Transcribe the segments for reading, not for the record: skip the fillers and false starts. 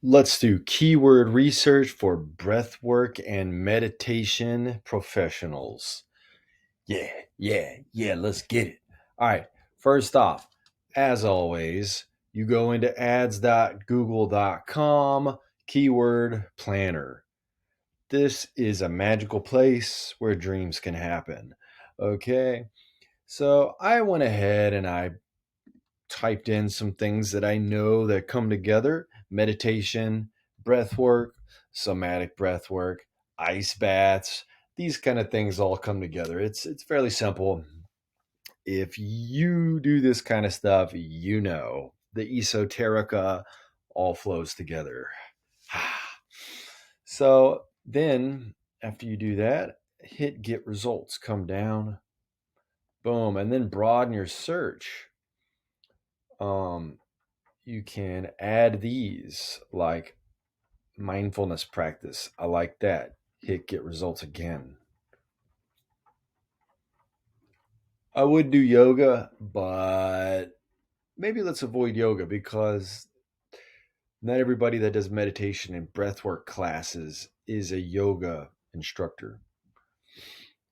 Let's do keyword research for breathwork and meditation professionals. Yeah, let's get it. All right, first off, as always, you go into ads.google.com, keyword planner. This is a magical place where dreams can happen. Okay, so I went ahead and I typed in some things that I know that come together: meditation, breath work, somatic breath work, ice baths. These kind of things all come together. It's fairly simple. If you do this kind of stuff, you know the esoterica all flows together. So then after you do that, hit get results, come down, boom, and then broaden your search. Um, you can add these like mindfulness practice. I like that. Hit get results again. I would do yoga, but maybe let's avoid yoga because not everybody that does meditation and breathwork classes is a yoga instructor.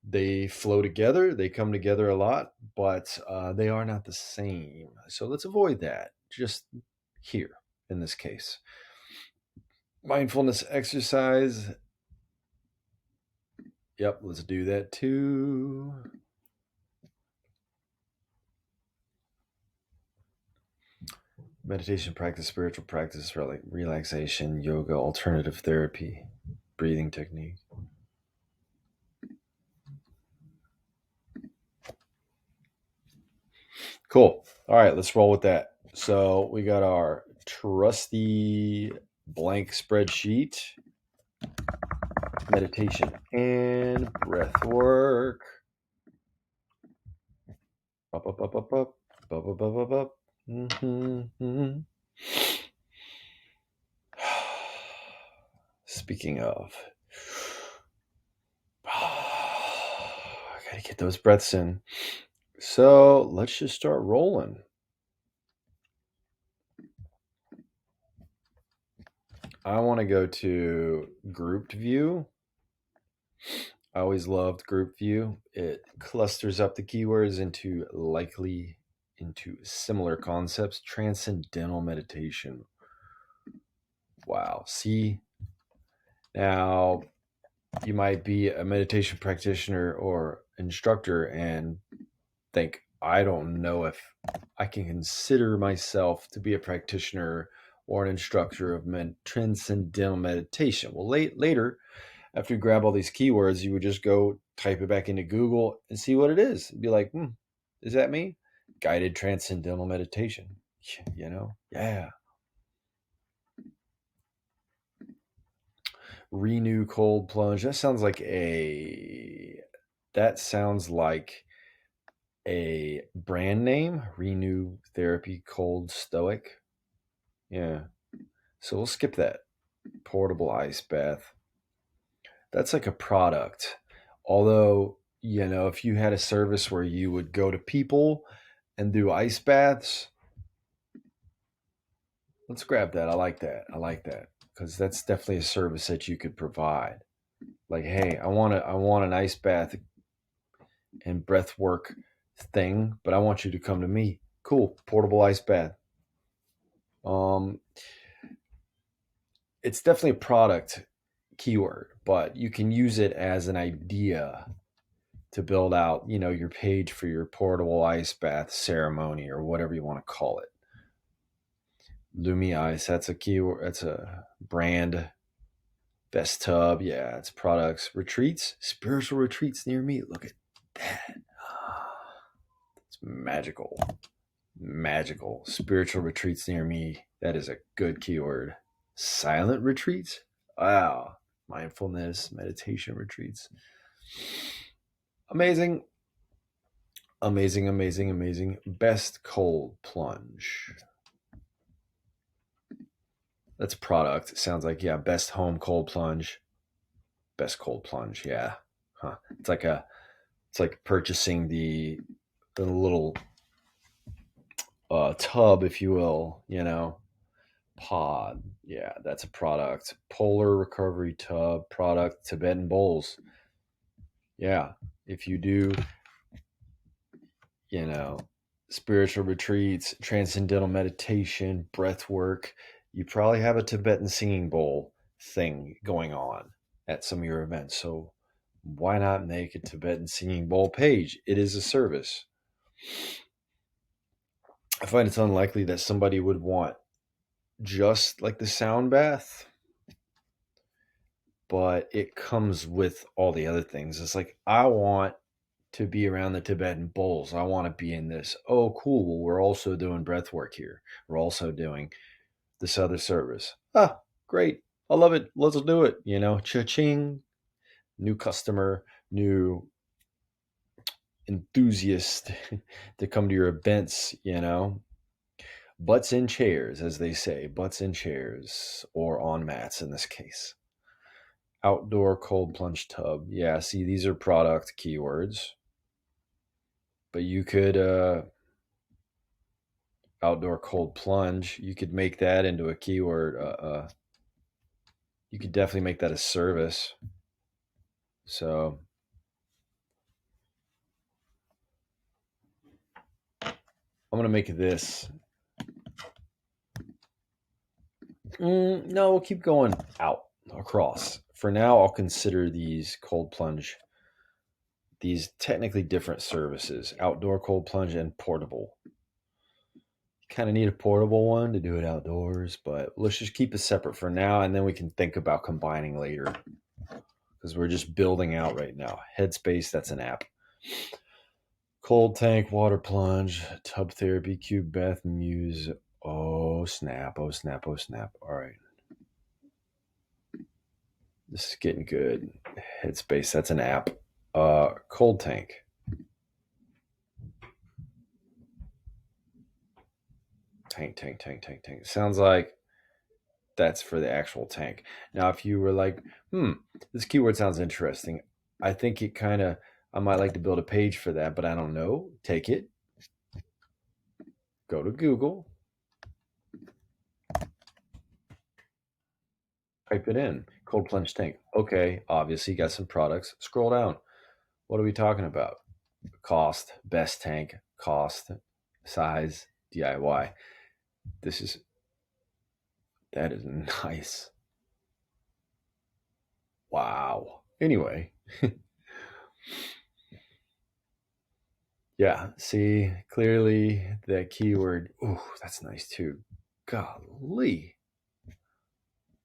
They flow together, they come together a lot, but they are not the same. So let's avoid that just here in this case. Mindfulness exercise. Yep, let's do that too. Meditation practice, spiritual practice, relaxation, yoga, alternative therapy, breathing technique. Cool. All right, let's roll with that. So we got our trusty blank spreadsheet, meditation and breath work. Up. Speaking of, I gotta get those breaths in. So let's just start rolling. I want to go to grouped view. I always loved group view. It clusters up the keywords into similar concepts. Transcendental meditation. Wow. See, now you might be a meditation practitioner or instructor and think, I don't know if I can consider myself to be a practitioner or an instructor of transcendental meditation. Well, later, after you grab all these keywords, you would just go type it back into Google and see what it is. Be like, is that me? Guided transcendental meditation. Yeah. Renew cold plunge. That sounds like a brand name. Renew therapy cold stoic. Yeah. So we'll skip that. Portable ice bath. That's like a product. Although, if you had a service where you would go to people and do ice baths, let's grab that. I like that because that's definitely a service that you could provide. Like, hey, I want an ice bath and breath work thing, but I want you to come to me. Cool, portable ice bath. Um, it's definitely a product keyword, but you can use it as an idea to build out, your page for your portable ice bath ceremony or whatever you want to call it. Lumi Ice, that's a keyword, that's a brand. Best tub, yeah, it's products. Retreats, spiritual retreats near me. Look at that. It's magical. Magical. Spiritual retreats near me. That is a good keyword. Silent retreats? Wow. Mindfulness, meditation retreats. Amazing. Amazing. Best cold plunge. That's product. It sounds like, yeah, best home cold plunge. Best cold plunge, yeah. Huh. It's like purchasing the little tub, if you will, Pod. Yeah, that's a product. Polar recovery tub product. Tibetan bowls. Yeah, if you do, you know, spiritual retreats, transcendental meditation, breath work, you probably have a Tibetan singing bowl thing going on at some of your events. So why not make a Tibetan singing bowl page? It is a service. I find it's unlikely that somebody would want just like the sound bath, but it comes with all the other things. It's like, I want to be around the Tibetan bowls. I want to be in this. Oh, cool. Well, we're also doing breath work here. We're also doing this other service. Ah, great. I love it. Let's do it. Cha-ching. New customer, new enthusiast to come to your events. Butts in chairs, as they say, butts in chairs or on mats in this case. Outdoor cold plunge tub. Yeah, see, these are product keywords. But you could outdoor cold plunge. You could make that into a keyword. You could definitely make that a service. So I'm gonna make this. No, we'll keep going out across. For now, I'll consider these cold plunge. These technically different services: outdoor cold plunge and portable. Kind of need a portable one to do it outdoors, but let's just keep it separate for now, and then we can think about combining later because we're just building out right now. Headspace, that's an app. Cold tank, water plunge, tub therapy, cube bath, muse. Oh snap! Oh snap! Oh snap! All right, this is getting good. Headspace, that's an app. Cold tank. Tank. Sounds like that's for the actual tank. Now, if you were like, this keyword sounds interesting, I think I might like to build a page for that, but I don't know. Take it, go to Google, type it in, cold plunge tank. Okay, obviously, you got some products. Scroll down. What are we talking about? Cost, best tank, cost, size, DIY. That is nice. Wow. Anyway, yeah, see, clearly that keyword. Ooh, that's nice too. Golly.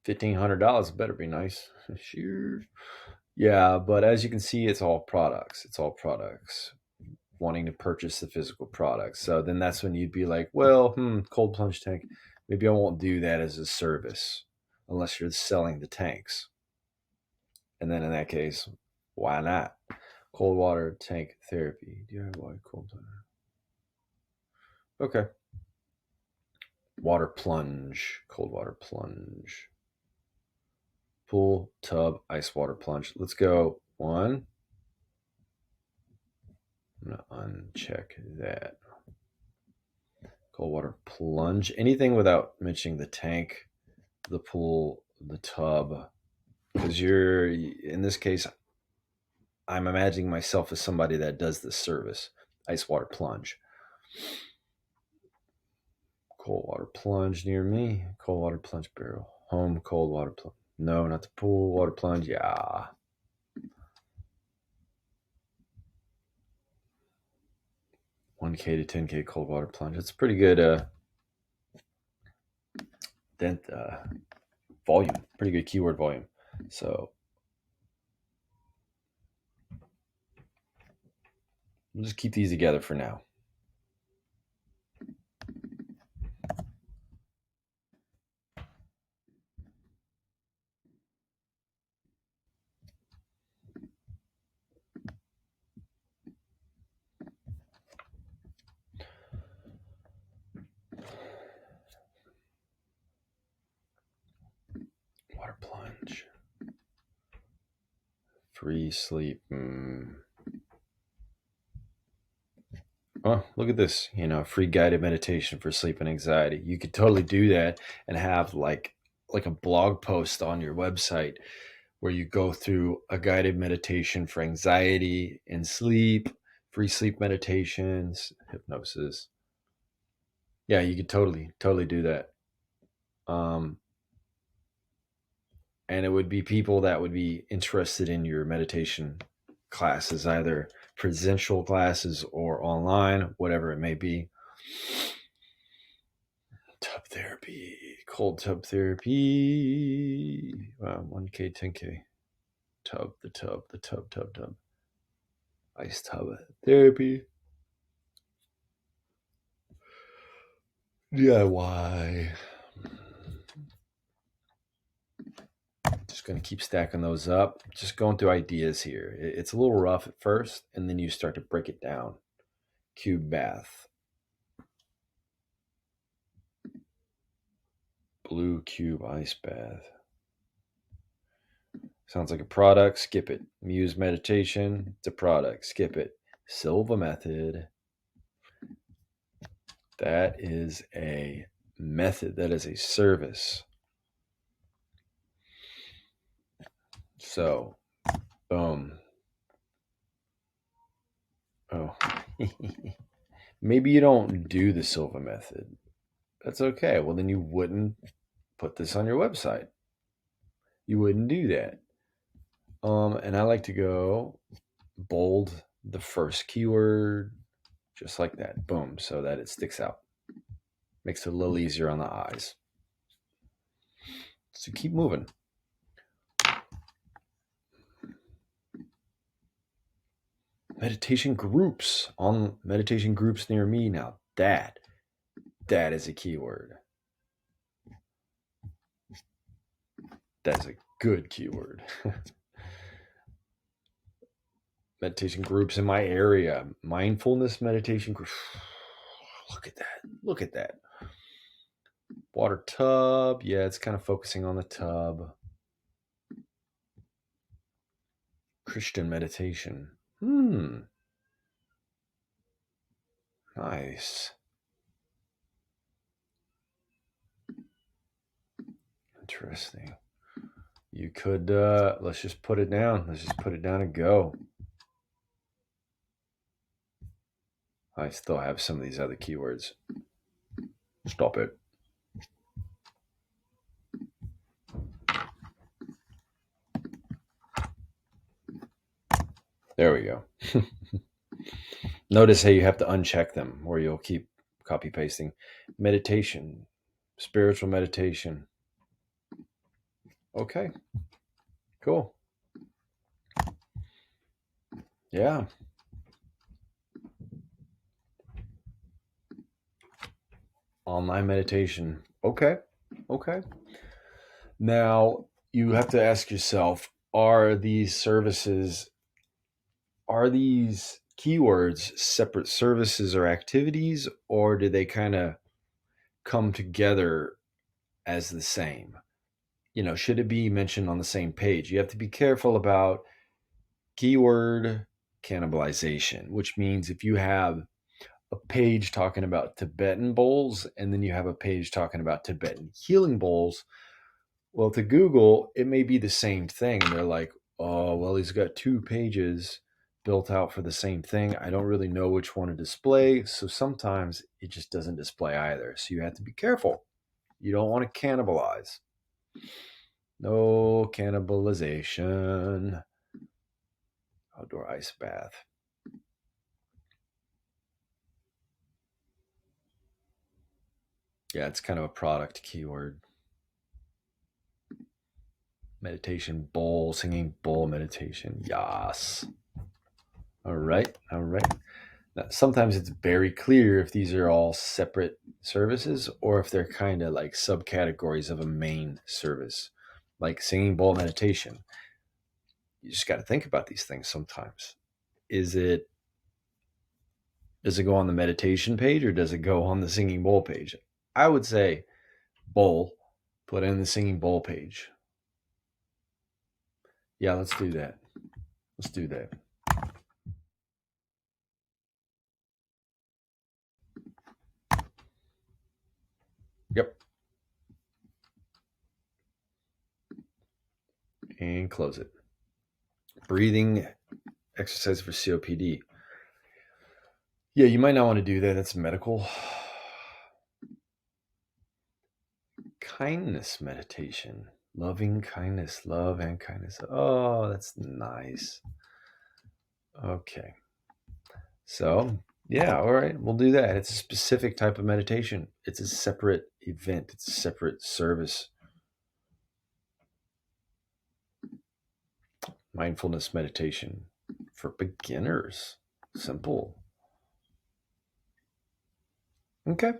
$1,500 better be nice. Sure. Yeah, but as you can see, it's all products. It's all products wanting to purchase the physical product. So then that's when you'd be like, well, cold plunge tank. Maybe I won't do that as a service unless you're selling the tanks. And then in that case, why not? Cold water tank therapy. DIY cold water. Okay. Water plunge. Cold water plunge. Pool, tub, ice water plunge. Let's go. One. I'm going to uncheck that. Cold water plunge. Anything without mentioning the tank, the pool, the tub. Because in this case, I'm imagining myself as somebody that does this service. Ice water plunge. Cold water plunge near me. Cold water plunge barrel. Home cold water plunge. No, not the pool water plunge. Yeah. $1K to $10K cold water plunge. It's pretty good volume. Pretty good keyword volume. So we'll just keep these together for now. Water plunge. Free sleep. Oh, look at this, free guided meditation for sleep and anxiety. You could totally do that and have like a blog post on your website where you go through a guided meditation for anxiety and sleep, free sleep meditations, hypnosis. Yeah, you could totally do that. Um, and it would be people that would be interested in your meditation classes, either presential classes or online, whatever it may be. Tub therapy, cold tub therapy. Wow, 1K, 10K. The tub. Ice tub therapy. DIY. Just going to keep stacking those up. Just going through ideas here. It's a little rough at first, and then you start to break it down. Cube bath. Blue cube ice bath. Sounds like a product. Skip it. Muse meditation. It's a product. Skip it. Silva method. That is a method. That is a service. So, boom. Oh, maybe you don't do the Silva method. That's okay. Well, then you wouldn't put this on your website. You wouldn't do that. And I like to go bold the first keyword, just like that. Boom, so that it sticks out. Makes it a little easier on the eyes. So keep moving. Meditation groups on meditation groups near me now. That is a keyword. That's a good keyword. Meditation groups in my area. Mindfulness meditation group. Look at that. Look at that. Water tub. Yeah, it's kind of focusing on the tub. Christian meditation. Nice. Interesting. You could, let's just put it down. Let's just put it down and go. I still have some of these other keywords. Stop it. There we go. Notice how you have to uncheck them or you'll keep copy pasting. Meditation, spiritual meditation. Okay, cool. Yeah. Online meditation. Okay. Now you have to ask yourself, are these keywords separate services or activities, or do they kind of come together as the same? Should it be mentioned on the same page? You have to be careful about keyword cannibalization, which means if you have a page talking about Tibetan bowls and then you have a page talking about Tibetan healing bowls, well, to Google, it may be the same thing. They're like, oh, well, he's got two pages built out for the same thing. I don't really know which one to display. So sometimes it just doesn't display either. So you have to be careful. You don't want to cannibalize. No cannibalization. Outdoor ice bath. Yeah, it's kind of a product keyword. Meditation bowl, singing bowl meditation. Yas. All right. Now, sometimes it's very clear if these are all separate services or if they're kind of like subcategories of a main service, like singing bowl meditation. You just got to think about these things sometimes. Does it go on the meditation page or does it go on the singing bowl page? I would say bowl, put in the singing bowl page. Yeah, let's do that. and close it. Breathing exercise for COPD. Yeah, you might not want to do that. That's medical. Kindness meditation. Loving kindness, love and kindness. Oh, that's nice. Okay. So, yeah, all right, we'll do that. It's a specific type of meditation. It's a separate event. It's a separate service. Mindfulness meditation for beginners. Simple. Okay.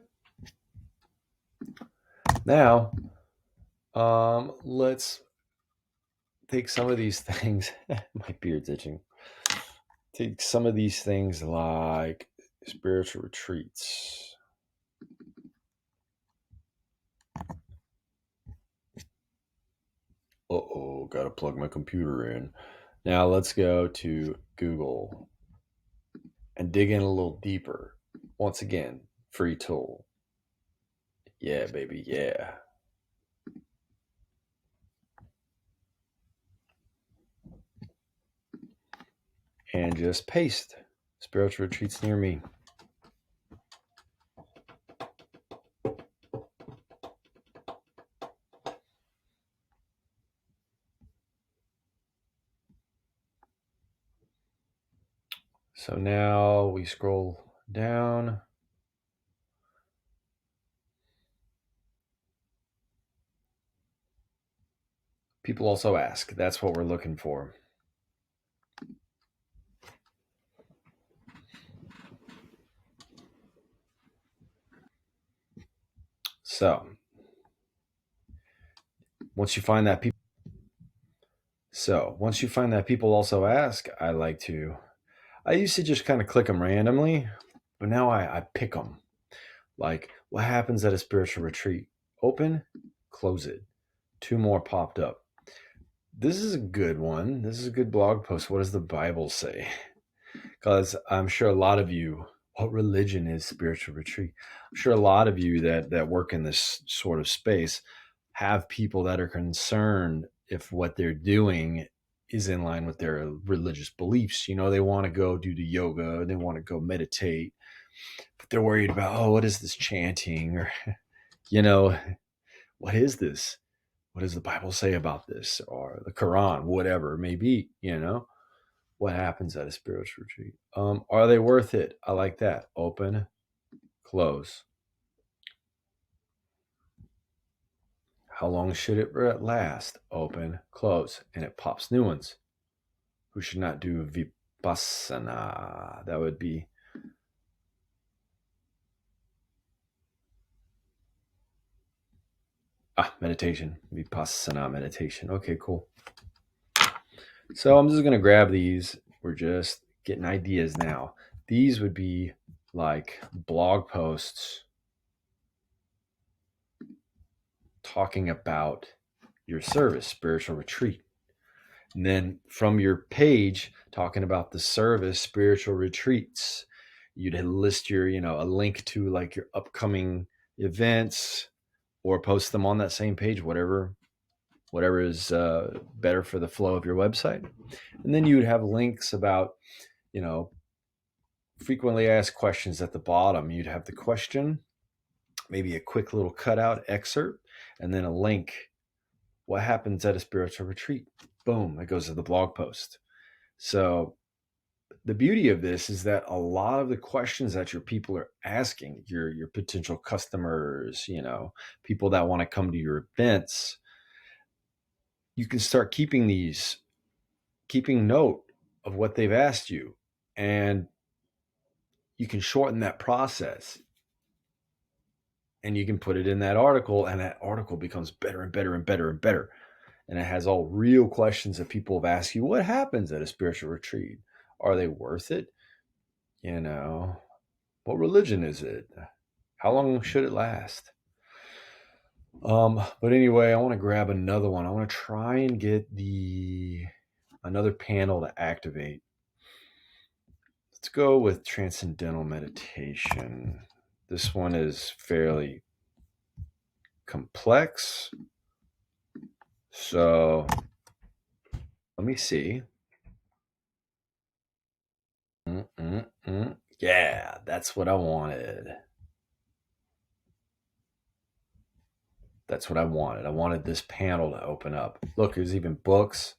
Now, let's take some of these things. My beard's itching. Take some of these things like spiritual retreats. Uh-oh, gotta plug my computer in. Now let's go to Google and dig in a little deeper. Once again, free tool. Yeah, baby, yeah. And just paste spiritual retreats near me. So now we scroll down. People also ask. That's what we're looking for. So once you find that people also ask, I used to just kind of click them randomly, but now I pick them. Like, what happens at a spiritual retreat? Open, close it. 2 more popped up. This is a good one. This is a good blog post. What does the Bible say? Because I'm sure a lot of you, what religion is spiritual retreat? I'm sure a lot of you that work in this sort of space have people that are concerned if what they're doing is in line with their religious beliefs. You know, they want to go do the yoga, they want to go meditate, but they're worried about, oh, what is this chanting? Or, you know, what is this? What does the Bible say about this? Or the Quran, whatever it may be, you know? What happens at a spiritual retreat? Are they worth it? I like that. Open, close. How long should it last? Open, close. And it pops new ones. Who should not do vipassana? That would be meditation. Vipassana meditation. Okay, cool. So I'm just going to grab these. We're just getting ideas now. These would be like blog posts talking about your service, spiritual retreat. And then from your page, talking about the service, spiritual retreats, you'd list your, a link to like your upcoming events, or post them on that same page, whatever is better for the flow of your website. And then you would have links about, frequently asked questions at the bottom. You'd have the question, maybe a quick little cutout excerpt, and then a link. What happens at a spiritual retreat? Boom, it goes to the blog post. So the beauty of this is that a lot of the questions that your people are asking, your potential customers, people that want to come to your events, you can start keeping note of what they've asked you, and you can shorten that process, and you can put it in that article, and that article becomes better and better and better and better. And it has all real questions that people have asked you. What happens at a spiritual retreat? Are they worth it? What religion is it? How long should it last? But anyway, I want to grab another one. I want to try and get another panel to activate. Let's go with transcendental meditation. This one is fairly complex. So Let me see. Yeah, that's what I wanted. That's what I wanted. I wanted this panel to open up. Look, there's even books.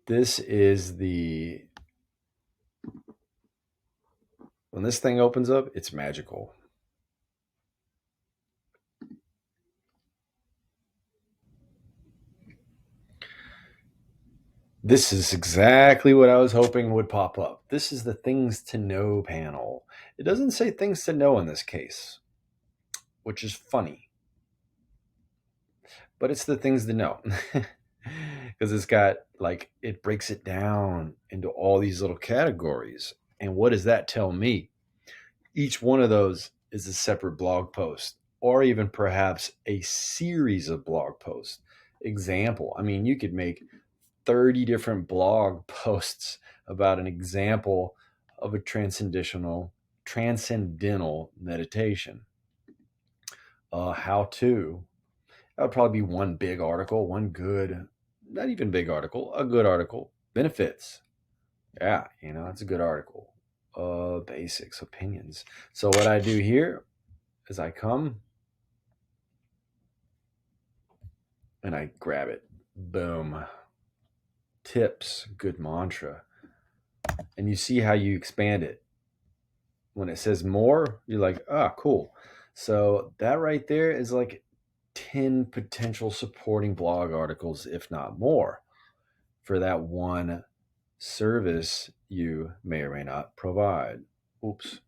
This is the... When this thing opens up, it's magical. This is exactly what I was hoping would pop up. This is the things to know panel. It doesn't say things to know in this case, which is funny. But it's the things to know. Because it's got, like, it breaks it down into all these little categories. And what does that tell me? Each one of those is a separate blog post, or even perhaps a series of blog posts. Example, I mean, you could make 30 different blog posts about an example of a transcendental meditation. How to. That would probably be one big article, one good, not even big article, a good article. Benefits. Yeah, it's a good article. Basics, opinions. So what I do here is I come and I grab it. Boom. Tips, good mantra. And you see how you expand it. When it says more, you're like, cool. So that right there is like 10 potential supporting blog articles, if not more, for that one service you may or may not provide. Oops.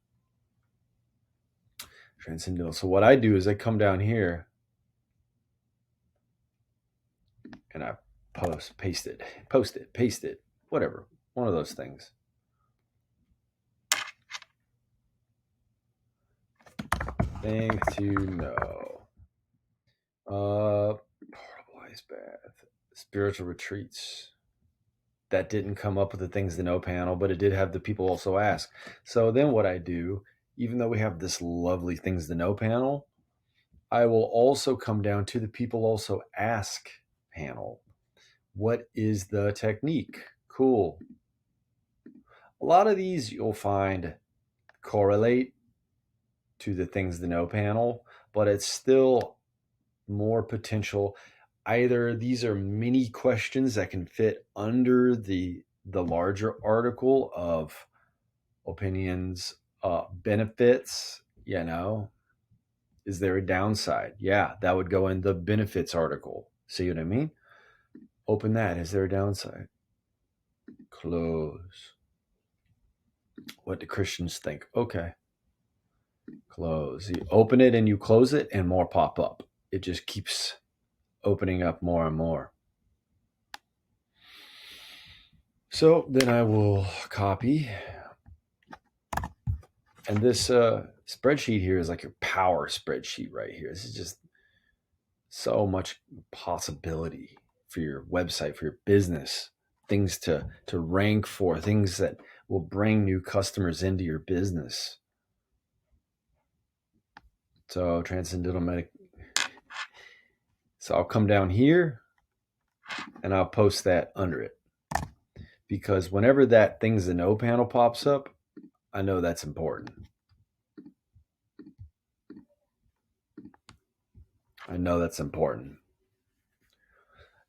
Transcendental. So what I do is I come down here and I paste it, whatever. One of those things. Thing to know. Portable ice bath. Spiritual retreats. That didn't come up with the things to know panel, but it did have the people also ask. So then what I do, even though we have this lovely things to know panel, I will also come down to the people also ask panel. What is the technique? Cool. A lot of these you'll find correlate to the things to know panel, but it's still more potential. Either these are mini questions that can fit under the larger article of opinions, benefits. Is there a downside? Yeah, that would go in the benefits article. See what I mean? Open that. Is there a downside? Close. What do Christians think? Okay. Close. You open it and you close it and more pop up. It just keeps opening up more and more. So then I will copy. And this spreadsheet here is like your power spreadsheet right here. This is just so much possibility for your website, for your business, things to rank for, things that will bring new customers into your business. So transcendental medic. So I'll come down here and I'll post that under it. Because whenever that things to know panel pops up, I know that's important.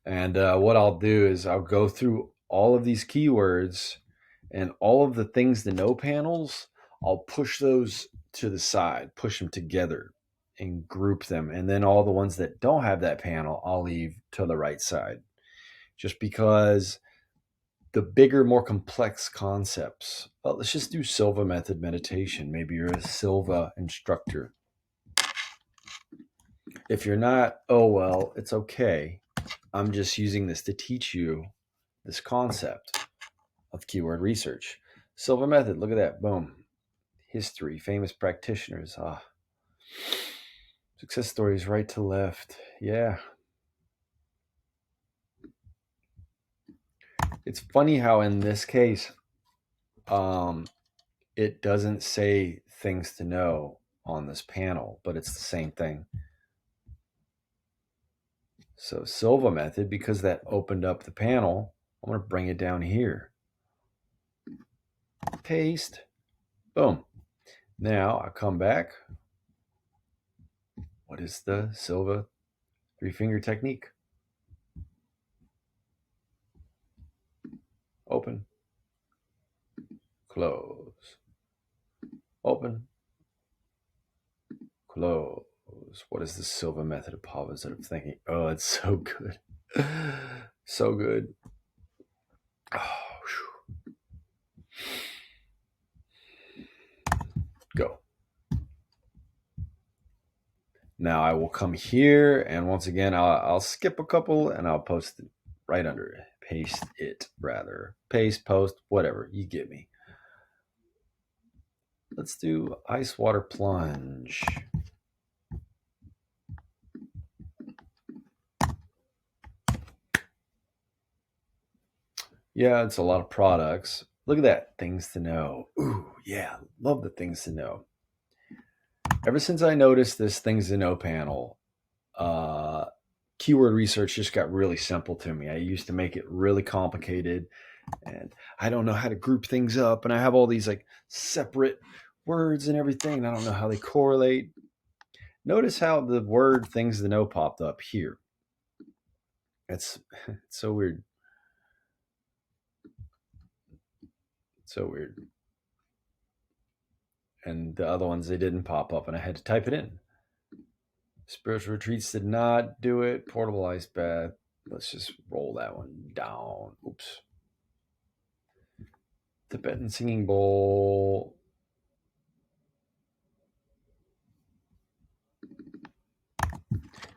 And what I'll do is I'll go through all of these keywords and all of the things to know panels. I'll push those to the side, push them together and group them. And then all the ones that don't have that panel, I'll leave to the right side. Just because the bigger, more complex concepts, well, let's just do Silva method meditation. Maybe you're a Silva instructor. If you're not, oh, well, it's okay. I'm just using this to teach you this concept of keyword research. Silva method, look at that. Boom. History, famous practitioners. Success stories right to left. Yeah. It's funny how in this case, it doesn't say things to know on this panel, but it's the same thing. So Silva method, because that opened up the panel, I'm going to bring it down here. Paste. Boom. Now I come back. What is the Silva 3-finger technique? Open. Close. Open. Close. What is the Silva method of positive thinking? Oh, it's so good. So good. Oh, go. Now I will come here, and once again, I'll skip a couple, and I'll post it right under it. Paste it, rather. Paste, post, whatever. You get me. Let's do ice water plunge. Yeah, it's a lot of products. Look at that. Things to know. Ooh, yeah. Love the things to know. Ever since I noticed this things to know panel, keyword research just got really simple to me. I used to make it really complicated, and I don't know how to group things up, and I have all these like separate words and everything, and I don't know how they correlate. Notice how the word things to know popped up here. It's so weird. So weird. And the other ones, they didn't pop up, and I had to type it in. Spiritual retreats did not do it. Portable ice bath. Let's just roll that one down. Oops. Tibetan singing bowl.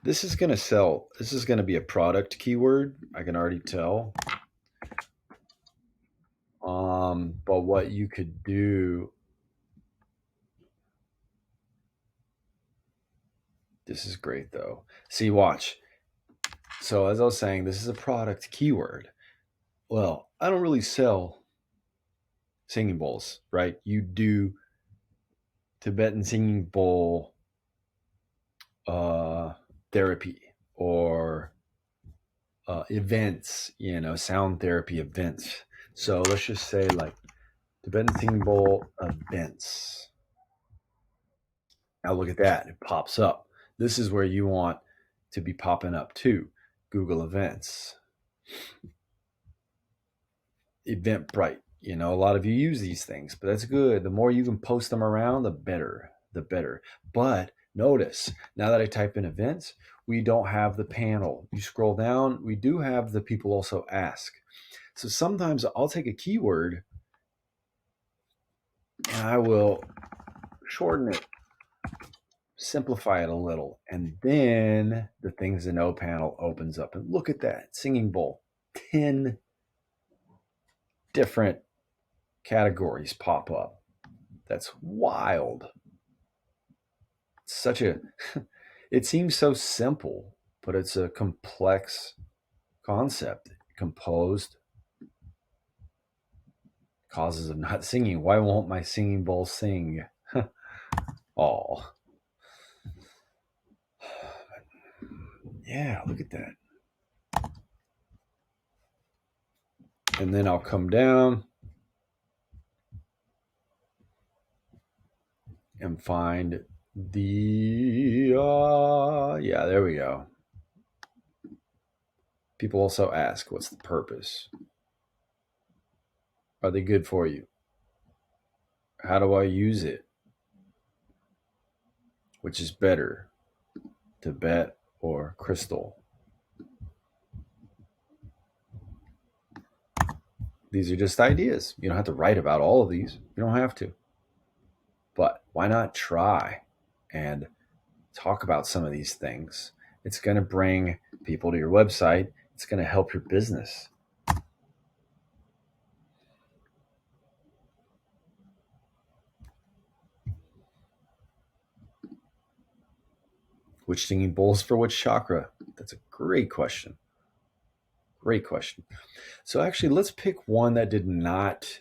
This is going to sell. This is going to be a product keyword. I can already tell. But what you could do. This is great though. See, watch. So as I was saying, this is a product keyword. Well, I don't really sell singing bowls, right? You do Tibetan singing bowl therapy or events, sound therapy events. So let's just say like Tibetan singing bowl events. Now look at that. It pops up. This is where you want to be popping up too. Google Events. Eventbrite. A lot of you use these things, but that's good. The more you can post them around, the better. The better. But notice, now that I type in events, we don't have the panel. You scroll down, we do have the people also ask. So sometimes I'll take a keyword and I will shorten it, simplify it a little, and then the things to know panel opens up. And look at that, singing bowl. 10 different categories pop up. That's wild. It seems so simple, but it's a complex concept. Composed causes of not singing. Why won't my singing bowl sing? Oh. Yeah, look at that. And then I'll come down and find the, yeah, there we go. People also ask, what's the purpose? Are they good for you? How do I use it? Which is better, Tibet or crystal? These are just ideas. You don't have to write about all of these. You don't have to. But why not try and talk about some of these things? It's going to bring people to your website. It's going to help your business. Which singing bowls for which chakra? That's a great question. Great question. So actually, let's pick one that did not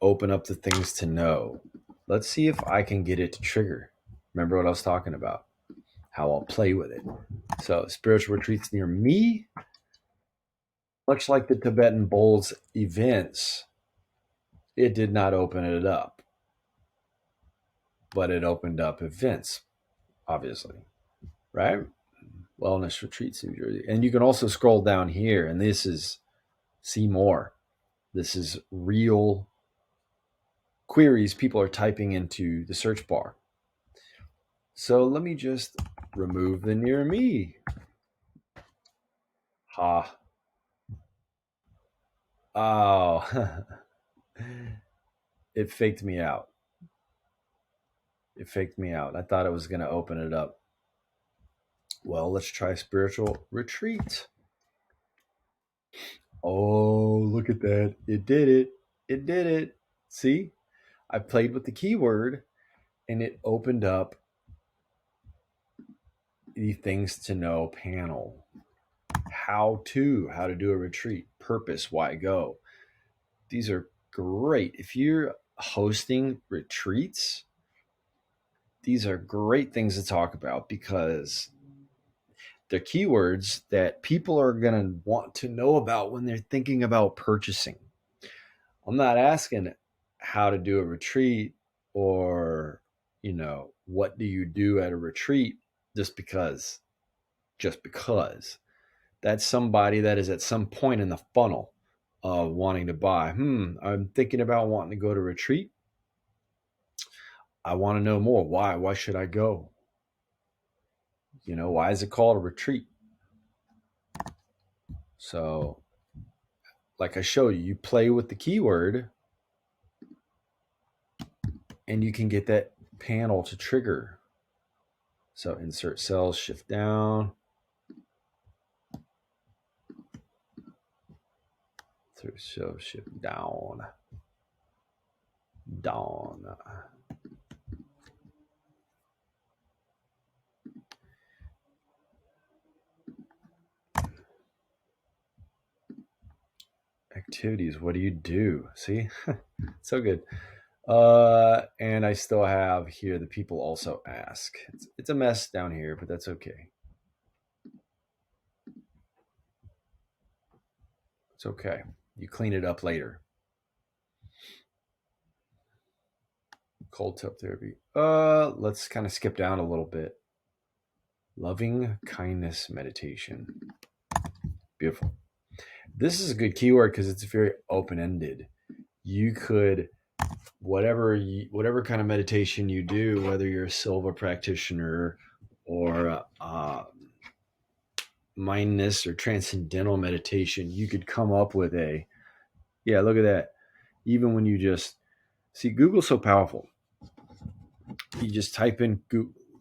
open up the things to know. Let's see if I can get it to trigger. Remember what I was talking about. how I'll play with it. So spiritual retreats near me, much like the Tibetan Bowls events, it did not open it up, but it opened up events, obviously, right? Wellness retreats in New Jersey. And you can also scroll down here, and this is see more. This is real queries people are typing into the search bar. So let me just remove the near me. Ha. Oh, it faked me out. It faked me out. I thought it was going to open it up. Well, let's try spiritual retreat. Oh, look at that. It did it. It did it. See, I played with the keyword and it opened up the things to know panel. How to do a retreat, purpose, why go. These are great. If you're hosting retreats, these are great things to talk about because they're keywords that people are going to want to know about when they're thinking about purchasing. I'm not asking how to do a retreat or, what do you do at a retreat just because. That's somebody that is at some point in the funnel of wanting to buy. I'm thinking about wanting to go to retreat. I want to know more. Why? Why should I go? Why is it called a retreat? So, like I showed you, you play with the keyword and you can get that panel to trigger. So insert cells, shift down. So shift down. Down. Activities, what do you do? See? So good. And I still have here the people also ask. It's a mess down here, but that's okay. It's okay. You clean it up later. Cold tub therapy. Let's kind of skip down a little bit. Loving kindness meditation. Beautiful. This is a good keyword because it's very open-ended. You could whatever kind of meditation you do, whether you're a Silva practitioner or mindness or transcendental meditation, you could come up with look at that. Even when you just see, Google's so powerful. You just type in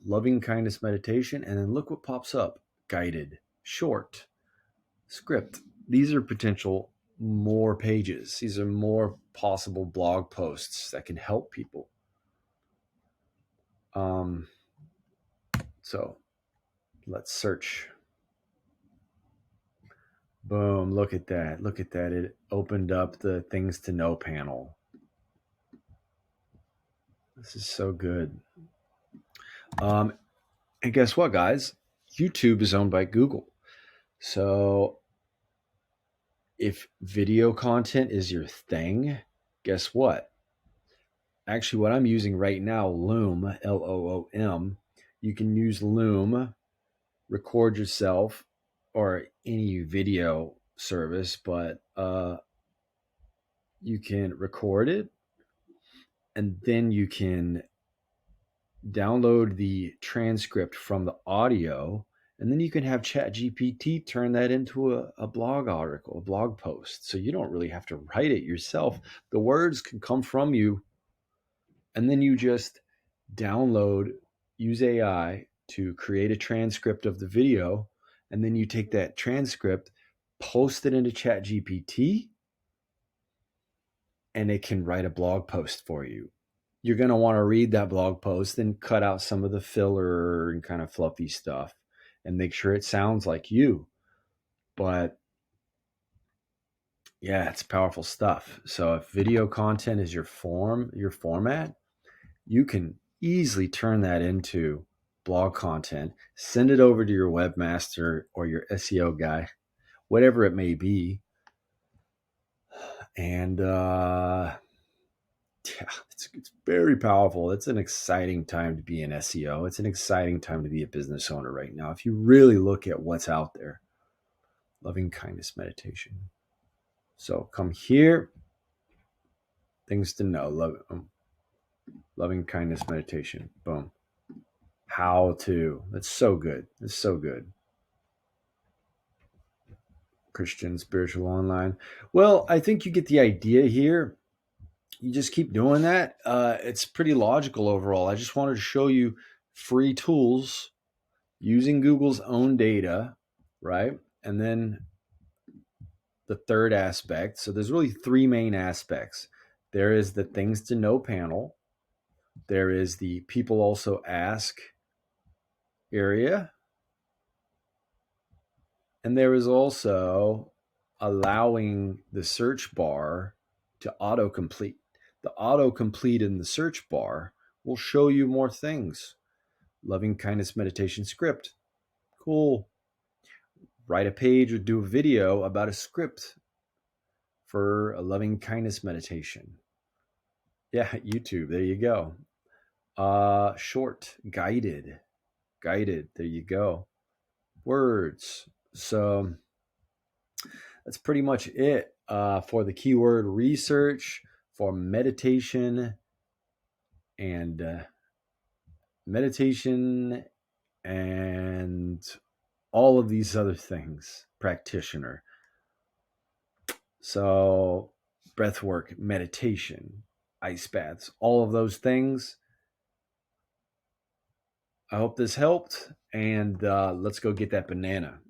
loving kindness meditation and then look what pops up. Guided, short, script. These are potential more pages. These are more possible blog posts that can help people. So let's search. Boom, look at that. Look at that. It opened up the things to know panel. This is so good. And guess what, guys? YouTube is owned by Google. So if video content is your thing, guess what? Actually, what I'm using right now, Loom, Loom, you can use Loom, record yourself, or any video service, but you can record it, and then you can download the transcript from the audio, and then you can have ChatGPT turn that into a blog article, a blog post. So you don't really have to write it yourself. The words can come from you, and then you just use AI to create a transcript of the video, and then you take that transcript, post it into ChatGPT, and it can write a blog post for you. You're going to want to read that blog post and cut out some of the filler and kind of fluffy stuff and make sure it sounds like you. But yeah, it's powerful stuff. So if video content is your format, you can easily turn that into blog content, send it over to your webmaster or your SEO guy, whatever it may be. And yeah, it's very powerful. It's an exciting time to be an SEO. It's an exciting time to be a business owner right now. If you really look at what's out there, loving kindness meditation. So come here. Things to know. Loving kindness meditation. Boom. How to. That's so good. It's so good. Christian Spiritual Online. Well, I think you get the idea here. You just keep doing that. It's pretty logical overall. I just wanted to show you free tools using Google's own data, right? And then the third aspect. So there's really three main aspects. There is the things to know panel. There is the people also ask area. And there is also allowing the search bar to autocomplete. The autocomplete in the search bar will show you more things. Loving kindness meditation script. Cool. Write a page or do a video about a script for a loving kindness meditation. Yeah, YouTube. There you go. Short, guided. There you go. Words. So that's pretty much it for the keyword research, for meditation and all of these other things, practitioner. So breathwork, meditation, ice baths, all of those things. I hope this helped, and let's go get that banana.